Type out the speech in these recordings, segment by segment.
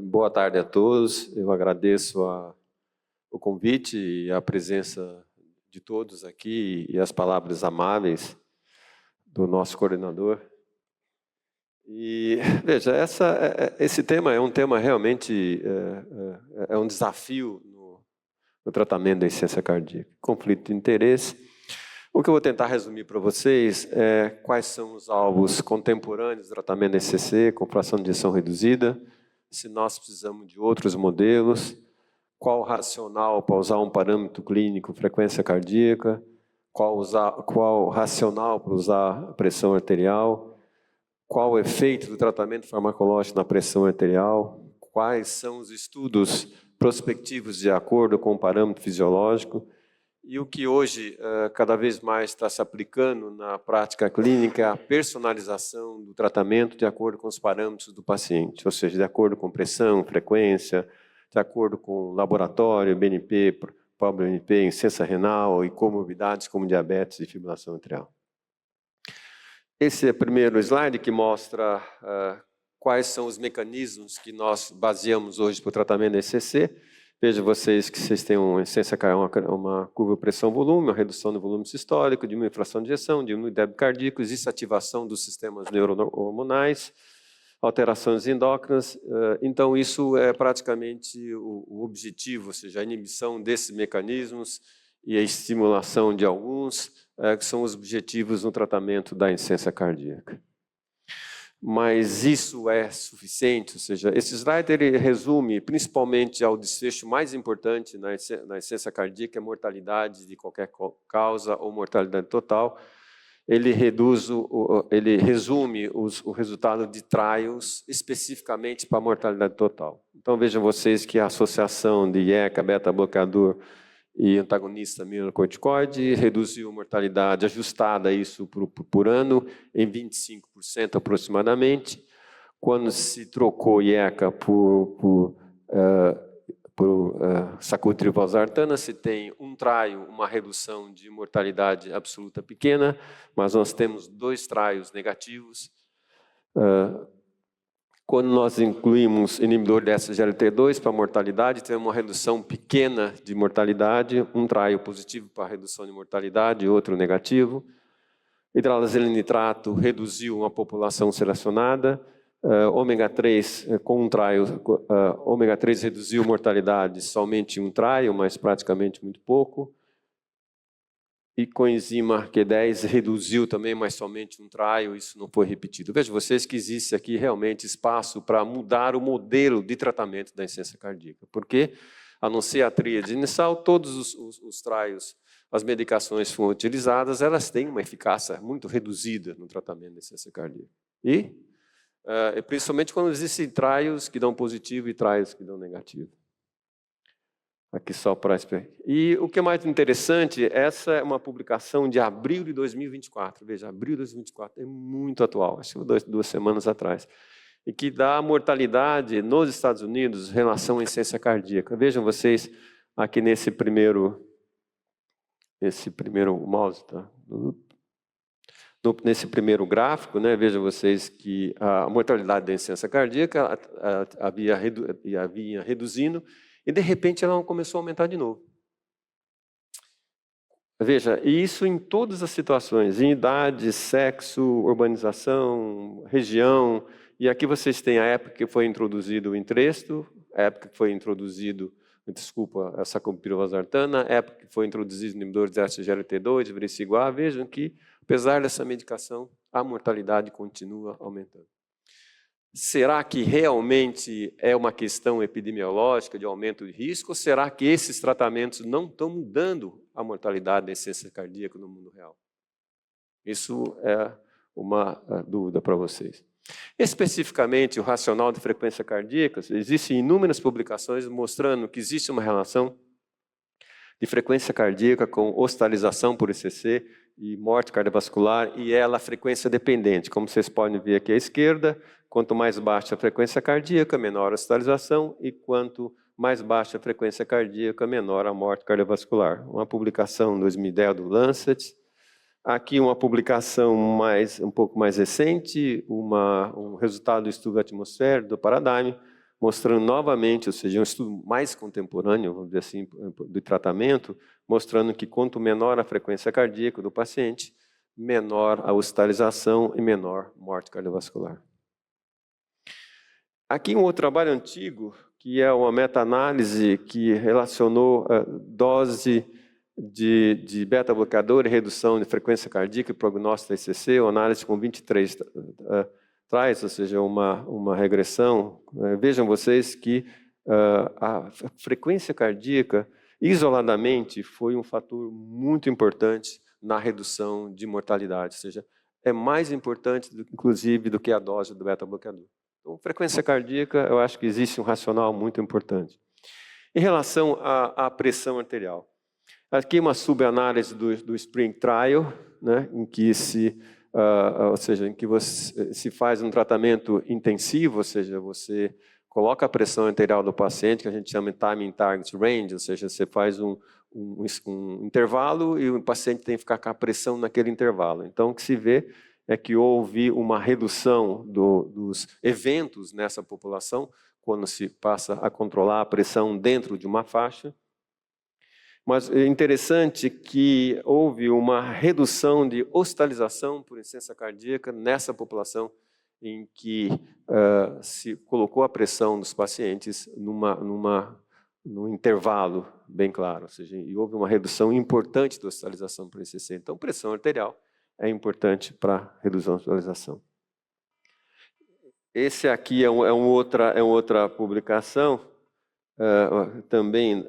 Boa tarde a todos. Eu agradeço o convite e a presença de todos aqui e as palavras amáveis do nosso coordenador. E veja, esse tema é um tema realmente é um desafio no tratamento da insuficiência cardíaca, conflito de interesse. O que eu vou tentar resumir para vocês é quais são os alvos contemporâneos do tratamento da ICC com fração de ejeção reduzida, se nós precisamos de outros modelos, qual o racional para usar um parâmetro clínico, frequência cardíaca, qual o racional para usar a pressão arterial, qual o efeito do tratamento farmacológico na pressão arterial, quais são os estudos prospectivos de acordo com o parâmetro fisiológico, e o que hoje cada vez mais está se aplicando na prática clínica é a personalização do tratamento de acordo com os parâmetros do paciente, ou seja, de acordo com pressão, frequência, de acordo com laboratório, BNP, ProBNP, insuficiência renal e comorbidades como diabetes e fibrilação atrial. Esse é o primeiro slide que mostra quais são os mecanismos que nós baseamos hoje para o tratamento da ICC. Veja vocês que vocês têm uma curva pressão-volume, uma redução do volume sistólico, diminui a fração de ejeção, diminui o débito cardíaco, existe ativação dos sistemas neurohormonais, alterações endócrinas. Então, isso é praticamente o objetivo, ou seja, a inibição desses mecanismos e a estimulação de alguns, que são os objetivos no tratamento da insuficiência cardíaca. Mas isso é suficiente? Ou seja, esse slide ele resume principalmente ao desfecho mais importante na insuficiência cardíaca, a mortalidade de qualquer causa ou mortalidade total. Ele resume o resultado de trials especificamente para a mortalidade total. Então vejam vocês que a associação de IECA, beta-bloqueador e antagonista mineralocorticoide reduziu a mortalidade ajustada a isso por ano em 25% aproximadamente. Quando se trocou IECA por sacubitril/valsartana, se tem um trial, uma redução de mortalidade absoluta pequena, mas nós temos 2 trials negativos. Quando nós incluímos inibidor de SGLT2 para mortalidade, temos uma redução pequena de mortalidade, um trial positivo para redução de mortalidade e outro negativo. Hidralazina nitrato reduziu uma população selecionada. Ômega 3, com um trial, ômega 3 reduziu mortalidade somente em um trial, mas praticamente muito pouco. E coenzima Q10 reduziu também, mas somente um trial, isso não foi repetido. Veja vocês que existe aqui realmente espaço para mudar o modelo de tratamento da insuficiência cardíaca, porque, a não ser a tríade inicial, todos os trials, as medicações que foram utilizadas, elas têm uma eficácia muito reduzida no tratamento da insuficiência cardíaca. E, principalmente quando existem trials que dão positivo e trials que dão negativo. Aqui só para explicar. E o que é mais interessante, essa é uma publicação de abril de 2024. Veja, abril de 2024 é muito atual, acho que 2 semanas atrás. E que dá a mortalidade nos Estados Unidos em relação à insuficiência cardíaca. Vejam vocês aqui nesse primeiro mouse, tá? Nesse primeiro gráfico, né, vejam vocês que a mortalidade da insuficiência cardíaca havia reduzindo, e, de repente, ela começou a aumentar de novo. Veja, e isso em todas as situações, em idade, sexo, urbanização, região. E aqui vocês têm a época que foi introduzido o Entresto, a época que foi introduzido, a sacubitril/valsartana, a época que foi introduzido o inibidor de SGLT2, vericiguar. Vejam que, apesar dessa medicação, a mortalidade continua aumentando. Será que realmente é uma questão epidemiológica de aumento de risco ou será que esses tratamentos não estão mudando a mortalidade da insuficiência cardíaca no mundo real? Isso é uma dúvida para vocês. Especificamente, o racional de frequência cardíaca, existem inúmeras publicações mostrando que existe uma relação de frequência cardíaca com hospitalização por ICC e morte cardiovascular, e ela é frequência dependente. Como vocês podem ver aqui à esquerda, quanto mais baixa a frequência cardíaca, menor a hospitalização, e quanto mais baixa a frequência cardíaca, menor a morte cardiovascular. Uma publicação em 2010 do Lancet. Aqui uma publicação um pouco mais recente, um resultado do estudo atmosférico do Paradigm, mostrando novamente, ou seja, um estudo mais contemporâneo, vamos dizer assim, do tratamento, mostrando que quanto menor a frequência cardíaca do paciente, menor a hospitalização e menor morte cardiovascular. Aqui um outro trabalho antigo, que é uma meta-análise que relacionou a dose de beta-bloqueador e redução de frequência cardíaca e prognóstico da ICC, uma análise com 23 trials, ou seja, uma regressão. Vejam vocês que a frequência cardíaca, isoladamente, foi um fator muito importante na redução de mortalidade, ou seja, é mais importante, inclusive, do que a dose do beta-bloqueador. Então, frequência cardíaca, eu acho que existe um racional muito importante. Em relação à pressão arterial, aqui uma subanálise do Spring Trial, né, em que ou seja, em que se faz um tratamento intensivo, ou seja, você coloca a pressão arterial do paciente, que a gente chama de Time in Target Range, ou seja, você faz um intervalo e o paciente tem que ficar com a pressão naquele intervalo. Então, o que se vê é que houve uma redução dos eventos nessa população, quando se passa a controlar a pressão dentro de uma faixa. Mas é interessante que houve uma redução de hospitalização por insuficiência cardíaca nessa população em que se colocou a pressão dos pacientes num intervalo bem claro, ou seja, e houve uma redução importante da hospitalização por ICC. Então, pressão arterial é importante para reduzir a hospitalização. Esse aqui é outra publicação, também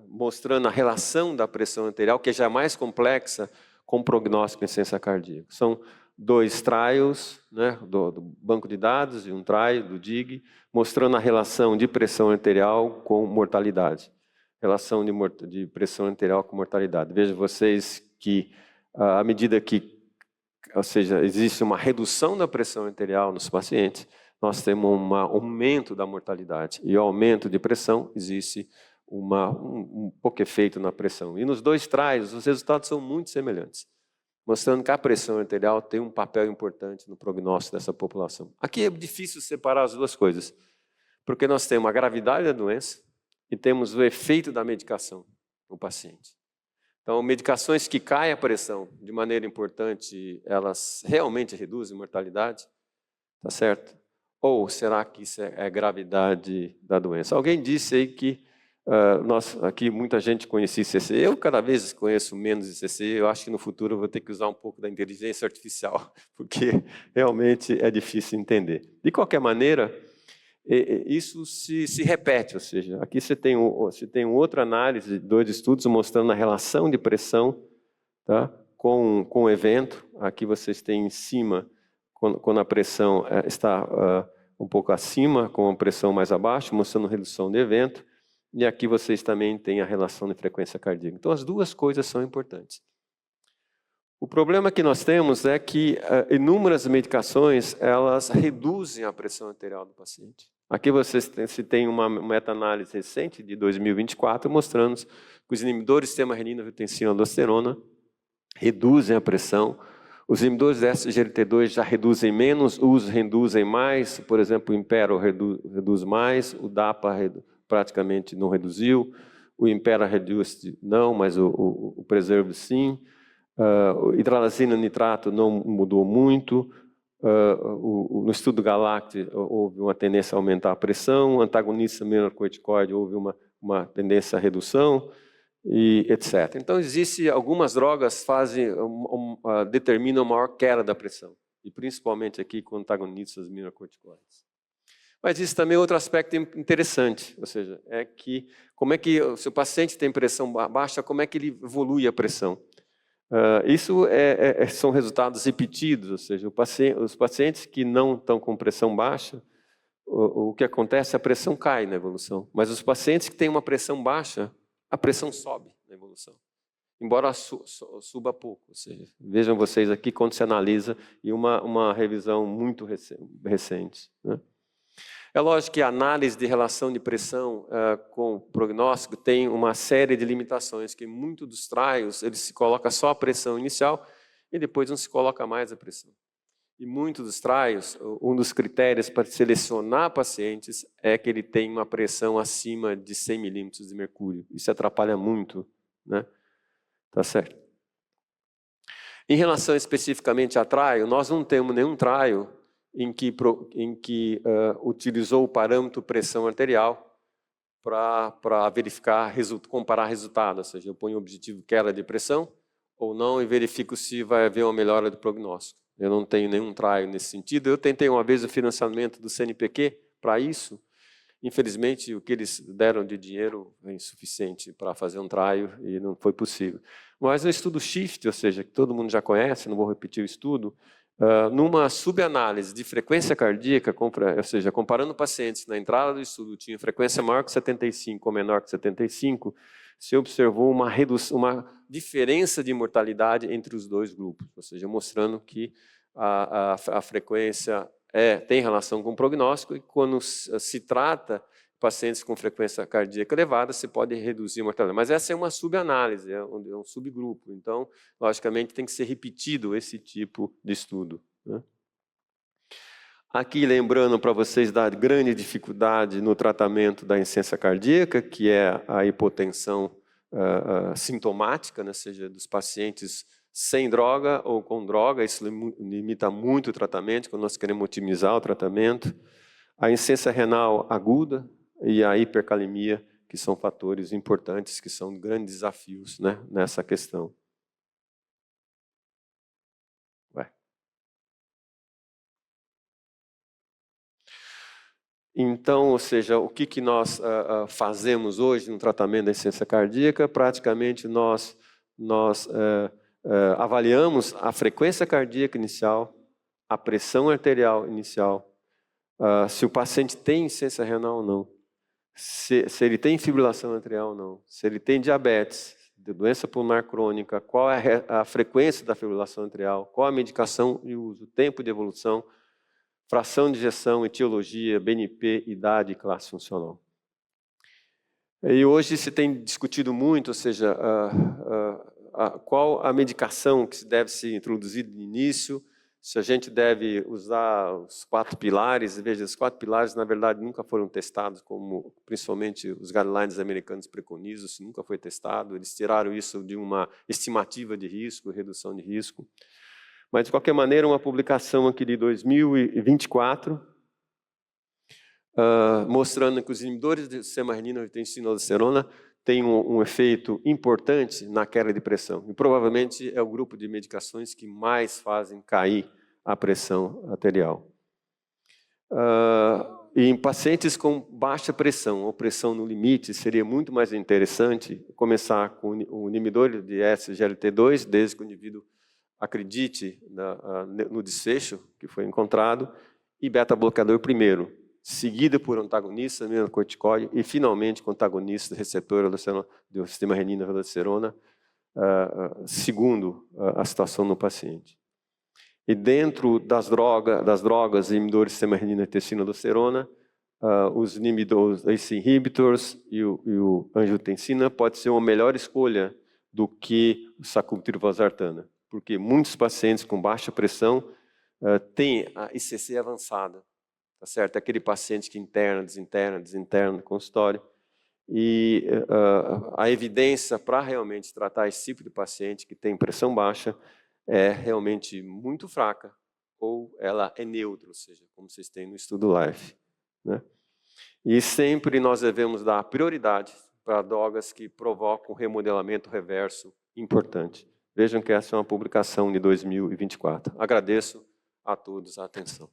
mostrando a relação da pressão arterial, que é já mais complexa, com o prognóstico de insuficiência cardíaca. São 2 trials, né, do banco de dados, e um trial do DIG, mostrando a relação de pressão arterial com mortalidade. Relação de pressão arterial com mortalidade. Vejam vocês que, à medida que, ou seja, existe uma redução da pressão arterial nos pacientes, nós temos um aumento da mortalidade. E o aumento de pressão, existe um pouco efeito na pressão. E nos 2 trials, os resultados são muito semelhantes, mostrando que a pressão arterial tem um papel importante no prognóstico dessa população. Aqui é difícil separar as duas coisas, porque nós temos a gravidade da doença e temos o efeito da medicação no paciente. Então, medicações que caem a pressão de maneira importante, elas realmente reduzem a mortalidade, tá certo? Ou será que isso é a gravidade da doença? Alguém disse aí que aqui muita gente conhecia ICC. Eu cada vez conheço menos ICC. Eu acho que no futuro eu vou ter que usar um pouco da inteligência artificial, porque realmente é difícil entender. De qualquer maneira, isso se repete, ou seja, aqui você tem outra análise, 2 estudos mostrando a relação de pressão, tá, com o evento. Aqui vocês têm em cima, quando a pressão está um pouco acima, com a pressão mais abaixo, mostrando redução de evento. E aqui vocês também têm a relação de frequência cardíaca. Então, as duas coisas são importantes. O problema que nós temos é que inúmeras medicações, elas reduzem a pressão arterial do paciente. Aqui vocês têm uma meta-análise recente, de 2024, mostrando que os inibidores do sistema renina-angiotensina-aldosterona reduzem a pressão. Os inibidores da SGLT2 já reduzem menos, os reduzem mais. Por exemplo, o Impera reduz mais, o DAPA praticamente não reduziu, o Impera reduz não, mas o Preserve sim. Hidralazina nitrato não mudou muito. No estudo Galact houve uma tendência a aumentar a pressão, antagonista mineralocorticoide houve uma tendência à redução, e etc. Então, existem algumas drogas que determinam a maior queda da pressão, e principalmente aqui com antagonistas mineralocorticoides. Mas isso também é outro aspecto interessante, ou seja, é que como é que o seu paciente tem pressão baixa, como é que ele evolui a pressão? Isso são resultados repetidos, ou seja, os pacientes que não estão com pressão baixa, o que acontece, a pressão cai na evolução, mas os pacientes que têm uma pressão baixa, a pressão sobe na evolução, embora suba pouco. Ou seja, vejam vocês aqui quando se analisa, e uma revisão muito recente, né? É lógico que a análise de relação de pressão com prognóstico tem uma série de limitações, que em muitos dos trials eles se coloca só a pressão inicial e depois não se coloca mais a pressão. E muitos dos trials, um dos critérios para selecionar pacientes é que ele tem uma pressão acima de 100 milímetros de mercúrio. Isso atrapalha muito, né? Tá certo? Em relação especificamente a trial, nós não temos nenhum trial em que utilizou o parâmetro pressão arterial para verificar, comparar resultados. Ou seja, eu ponho o objetivo queda de pressão ou não e verifico se vai haver uma melhora do prognóstico. Eu não tenho nenhum trial nesse sentido. Eu tentei uma vez o financiamento do CNPq para isso. Infelizmente, o que eles deram de dinheiro é insuficiente para fazer um trial e não foi possível. Mas no estudo SHIFT, ou seja, que todo mundo já conhece, não vou repetir o estudo, numa subanálise de frequência cardíaca, ou seja, comparando pacientes na entrada do estudo, tinha frequência maior que 75 ou menor que 75, se observou uma diferença de mortalidade entre os dois grupos, ou seja, mostrando que a frequência tem relação com o prognóstico e quando se trata de pacientes com frequência cardíaca elevada, se pode reduzir a mortalidade. Mas essa é uma subanálise, é um subgrupo. Então, logicamente, tem que ser repetido esse tipo de estudo, né? Aqui, lembrando para vocês da grande dificuldade no tratamento da insuficiência cardíaca, que é a hipotensão sintomática, né? Ou seja, dos pacientes sem droga ou com droga, isso limita muito o tratamento, quando nós queremos otimizar o tratamento. A insuficiência renal aguda e a hipercalemia, que são fatores importantes, que são grandes desafios, né, nessa questão. Então, ou seja, o que nós fazemos hoje no tratamento da insuficiência cardíaca? Praticamente nós avaliamos a frequência cardíaca inicial, a pressão arterial inicial, se o paciente tem insuficiência renal ou não, se ele tem fibrilação atrial ou não, se ele tem diabetes, doença pulmonar crônica, qual é a frequência da fibrilação atrial, qual a medicação de uso, tempo de evolução, fração de ejeção, etiologia, BNP, idade e classe funcional. E hoje se tem discutido muito, ou seja, qual a medicação que deve ser introduzida no início, se a gente deve usar os 4 pilares. Veja, os 4 pilares, na verdade, nunca foram testados, como principalmente os guidelines americanos preconizam, isso nunca foi testado. Eles tiraram isso de uma estimativa de risco, redução de risco. Mas, de qualquer maneira, uma publicação aqui de 2024, mostrando que os inibidores do sistema renina-angiotensina-aldosterona têm um efeito importante na queda de pressão. E provavelmente é o grupo de medicações que mais fazem cair a pressão arterial. E em pacientes com baixa pressão ou pressão no limite, seria muito mais interessante começar com o inibidor de SGLT2, desde que o indivíduo acredite no desfecho que foi encontrado, e beta-bloqueador primeiro, seguida por antagonista mineralocorticoide e, finalmente, com antagonista receptor do sistema renina-aldosterona, segundo a situação no paciente. E dentro das drogas inibidores do sistema renina-aldosterona, os inibidores, ACE inhibitors e o angiotensina pode ser uma melhor escolha do que o sacubitril/valsartana, porque muitos pacientes com baixa pressão têm a ICC avançada, tá certo? Aquele paciente que interna, desinterna no consultório. E a evidência para realmente tratar esse tipo de paciente que tem pressão baixa é realmente muito fraca, ou ela é neutra, ou seja, como vocês têm no estudo LIFE, né? E sempre nós devemos dar prioridade para drogas que provocam remodelamento reverso importante. Vejam que essa é uma publicação de 2024. Agradeço a todos a atenção.